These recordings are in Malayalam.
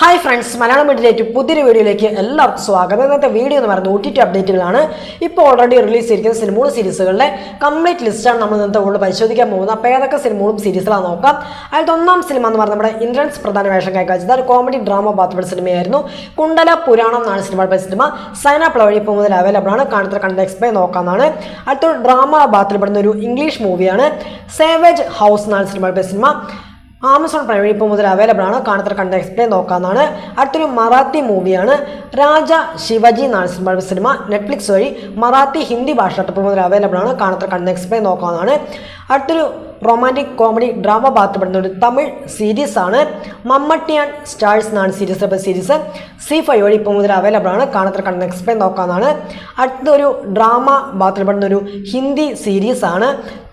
ഹായ് ഫ്രണ്ട്സ്, മലയാളം മീഡിയയിലേക്ക് പുതിയൊരു വീഡിയോയിലേക്ക് എല്ലാവർക്കും സ്വാഗതം. ഇന്നത്തെ വീഡിയോ എന്ന് പറയുന്നത് OTT അപ്ഡേറ്റുകളാണ്. ഇപ്പോൾ ഓൾറെഡി റിലീസ് ചെയ്തിരിക്കുന്ന സിനിമകളും സീരീസുകളുടെ കംപ്ലീറ്റ് ലിസ്റ്റാണ് നമ്മൾ ഇന്നത്തെ കൂടുതൽ പരിശോധിക്കാൻ പോകുന്നത്. അപ്പോൾ ഏതൊക്കെ സിനിമകളും സീരീസുകളാണ് നോക്കാം. അതിൽ ഒന്നാം സിനിമ എന്ന് പറഞ്ഞാൽ നമ്മുടെ ഇന്ദ്രൻസ് പ്രധാന വേഷം കൈകാഴ്ചത് ഒരു കോമഡി ഡ്രാമ ബാത്ത്പെട്ട സിനിമയായിരുന്നു. കുണ്ടല പുരാണം എന്നാണ് സിനിമയുടെ സിനിമ. സൈന പ്ലവഴി ഇപ്പോൾ മുതൽ അവൈലബിൾ ആണ്. കാണുന്ന കണ്ട എക്സ്പ്ലെയിൻ നോക്കാവുന്നതാണ്. അടുത്തൊരു ഡ്രാമ ബാത്തിൽപ്പെടുന്ന ഒരു ഇംഗ്ലീഷ് മൂവിയാണ്. സേവേജ് ഹൗസ് എന്നാണ് സിനിമയുടെ സിനിമ. ആമസോൺ പ്രൈം ഇപ്പോൾ മുതൽ അവൈലബിൾ ആണ്. കാണുന്ന കണ്ട എക്സ്പ്ലെയിൻ നോക്കാവുന്നതാണ്. അടുത്തൊരു മറാത്തി മൂവിയാണ്. രാജ ശിവജി എന്നാണ് സിനിമയുടെ സിനിമ. നെറ്റ്ഫ്ലിക്സ് വഴി മറാത്തി ഹിന്ദി ഭാഷ ഇപ്പോൾ മുതൽ അവൈലബിൾ ആണ്. കാണുന്ന കണ്ട എക്സ്പ്ലെയിൻ നോക്കാവുന്നതാണ്. അടുത്തൊരു റൊമാൻറ്റിക് കോമഡി ഡ്രാമ ബാത്ത്പെടുന്ന ഒരു തമിഴ് സീരീസ് ആണ്. മമ്മട്ടി ആൻഡ് സ്റ്റാർസ് എന്നാണ് സീരീസ്. C5 വഴി ഇപ്പോൾ മുതൽ അവൈലബിൾ ആണ്. കാണുന്ന കണ്ട എക്സ്പ്ലെയിൻ നോക്കാവുന്നതാണ്. അടുത്തൊരു ഡ്രാമ ബാത്ത്പെടുന്ന ഒരു ഹിന്ദി സീരീസ് ആണ്.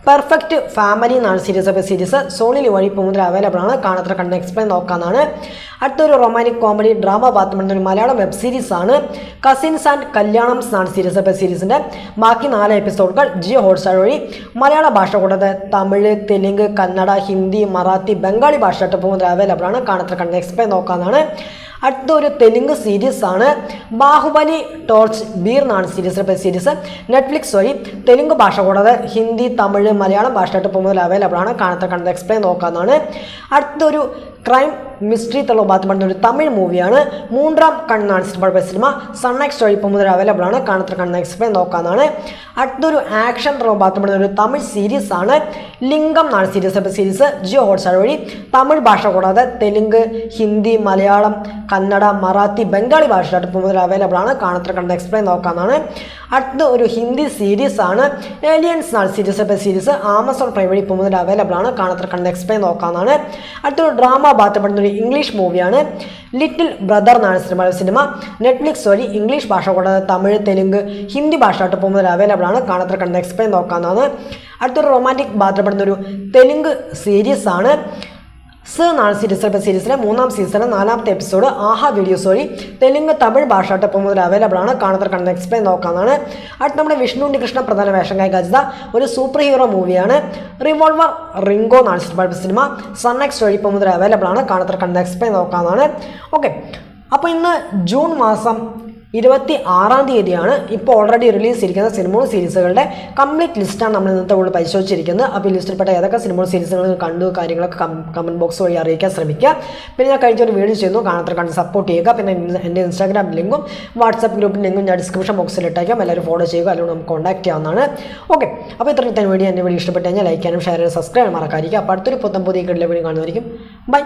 പെർഫെക്റ്റ് ഫാമിലി എന്നാണ് സീരീസ്. സോണിലി വഴി ഇപ്പോൾ മുതൽ അവൈലബിൾ ആണ്. കാണുന്ന കണ്ട എക്സ്പ്ലെയിൻ നോക്കാവുന്നതാണ്. അടുത്തൊരു റൊമാൻറ്റിക് കോമഡി ഡ്രാമ ബാത്ത്പെടുന്ന ഒരു മലയാളം വെബ് സീരീസ് ആണ്. കസിൻസ് ആൻഡ് കല്യാണംസ് എന്നാണ് സീരീസിൻ്റെ ബാക്കി 4 എപ്പിസോഡുകൾ ജിയോ ഹോട്ട്സ്റ്റാർ വഴി മലയാള ഭാഷ കൂടാതെ തമിഴ്, തെലുങ്ക്, കന്നഡ, ഹിന്ദി, മറാത്തി, ബംഗാളി ഭാഷ ഇപ്പോൾ മുതൽ അവൈലബിൾ ആണ്. കാണുന്ന കണ്ട എക്സ്പ്ലെയിൻ നോക്കാവുന്നതാണ്. അടുത്തൊരു തെലുങ്ക് സീരീസ് ആണ്. ബാഹുബലി ടോർച്ച് ബീർ എന്നാണ് സീരീസ്. നെറ്റ്ഫ്ലിക്സ് വഴി തെലുങ്ക് ഭാഷ കൂടാതെ ഹിന്ദി, തമിഴ്, മലയാളം ഭാഷയായിട്ട് ഇപ്പോൾ മുതൽ അവൈലബിൾ ആണ്. കാണുന്ന കണ്ട എക്സ്പ്ലെയിൻ നോക്കാവുന്നതാണ്. അടുത്തൊരു ക്രൈം മിസ്റ്ററി ബാത്ത്പെടുന്ന ഒരു തമിഴ് മൂവിയാണ്. മൂന്നാം കണ്ണാണ് സിനിമ. സൺനെക്സ്റ്റ് വഴി ഇപ്പോൾ മുതൽ അവൈലബിൾ ആണ്. കാണുന്ന കണ്ട എക്സ്പ്ലെയിൻ നോക്കാവുന്നതാണ്. അടുത്തൊരു ആക്ഷൻ ബാത്ത്പെടുന്ന ഒരു തമിഴ് സീരീസ് ആണ്. ലിംഗം എന്നാണ് സീരീസ്. ജിയോ ഹോട്ട്സ്റ്റാർ വഴി തമിഴ് ഭാഷ കൂടാതെ തെലുങ്ക്, ഹിന്ദി, മലയാളം, കന്നഡ, മറാത്തി, ബംഗാളി ഭാഷയായിട്ട് ഇപ്പോൾ മുതൽ അവൈലബിൾ ആണ്. കാണുന്ന കണ്ട എക്സ്പ്ലെയിൻ നോക്കാവുന്നതാണ്. അടുത്ത ഒരു ഹിന്ദി സീരീസ് ആണ്. ഏലിയൻസ് എന്നാണ് സീരീസ്. ആമസോൺ പ്രൈം വഴി ഇപ്പോൾ മുതൽ അവൈലബിൾ ആണ്. കാണുന്ന കണ്ട എക്സ്പ്ലെയിൻ നോക്കാവുന്നതാണ്. അടുത്തൊരു ഡ്രാമ ബാത്ത്പെടുന്ന ഒരു ഇംഗ്ലീഷ് മൂവിയാണ്. ലിറ്റിൽ ബ്രദർ എന്നാണ് സിനിമ. നെറ്റ്ഫ്ലിക്സ് വഴി ഇംഗ്ലീഷ് ഭാഷ കൂടാതെ തമിഴ്, തെലുങ്ക്, ഹിന്ദി ഭാഷയായിട്ട് ഇപ്പോൾ മുതൽ അവൈലബിൾ ആണ്. കാണുന്ന കണ്ട എക്സ്പ്ലെയിൻ നോക്കാവുന്നതാണ്. അടുത്തൊരു റൊമാൻറ്റിക് ബാത്ത്പെടുന്ന ഒരു തെലുങ്ക് സീരീസ് ആണ്. എന്നാണ് സീരീസിലെ 3ാം സീസണിലെ 4ാമത്തെ എപ്പിസോഡ് ആഹാ വീഡിയോസ് വഴി തെലുങ്ക്, തമിഴ് ഭാഷയായിട്ട് ഇപ്പോൾ മുതൽ അവൈലബിൾ ആണ്. കാണുന്ന കണ്ട എക്സ്പ്ലെയിൻ നോക്കാവുന്നതാണ്. അടുത്ത് നമ്മുടെ വിഷ്ണു ഉണ്ണികൃഷ്ണ പ്രധാന വേഷം കൈകാഴ്ചത ഒരു സൂപ്പർ ഹീറോ മൂവിയാണ്. റിവോൾവർ റിംഗോ എന്നാണ് സിനിമ. സൺനെക്സ്റ്റ് വഴി ഇപ്പോൾ മുതൽ അവൈലബിൾ ആണ്. കാണുന്ന കണ്ട എക്സ്പ്ലെയിൻ നോക്കാവുന്നതാണ്. ഓക്കെ, അപ്പോൾ ഇന്ന് ജൂൺ മാസം 26-ാം തീയതിയാണ്. ഇപ്പോൾ ഓൾറെഡി റിലീസ് ചെയ്തിരിക്കുന്ന സിനിമകളും സീരീസുകളുടെ കംപ്ലീറ്റ് ലിസ്റ്റാണ് നമ്മൾ ഇന്നത്തെ കൂടുതൽ പരിശോധിച്ചിരിക്കുന്നത്. അപ്പോൾ ഈ ലിസ്റ്റിൽപ്പെട്ട ഏതൊക്കെ സിനിമകളും സീരീസുകൾ കണ്ടു കാര്യങ്ങളൊക്കെ കമൻറ്റ് ബോക്സ് വഴി അറിയിക്കാൻ ശ്രമിക്കുക. പിന്നെ ഞാൻ കഴിഞ്ഞൊരു വീഡിയോ ചെയ്യുന്നു, കണ്ട് സപ്പോർട്ട് ചെയ്യുക. പിന്നെ എൻ്റെ ഇൻസ്റ്റാഗ്രാം ലിങ്കും വാട്സാപ്പ് ഗ്രൂപ്പിൻ്റെ ലിങ്കും ഞാൻ ഡിസ്ക്രിപ്ഷൻ ബോക്സിൽ ഇട്ടേക്കാം. എല്ലാവരും ഫോളോ ചെയ്യുക, അല്ലെങ്കിൽ നമുക്ക് കോൺടാക്ട് ചെയ്യാവുന്നതാണ്. ഓക്കെ, അപ്പോൾ ഇത്രയും വീഡിയോ എൻ്റെ വീഡിയോ ഇഷ്ടപ്പെട്ട് കഴിഞ്ഞാൽ ലൈക്ക് ചെയ്യാനും ഷെയർ ചെയ്യാനും സബ്സ്ക്രൈബ് മറക്കാതിരിക്കുക. അപ്പോൾ അടുത്തൊരു പുതിയ വീഡിയോ കാണുന്നതായിരിക്കും. ബൈ.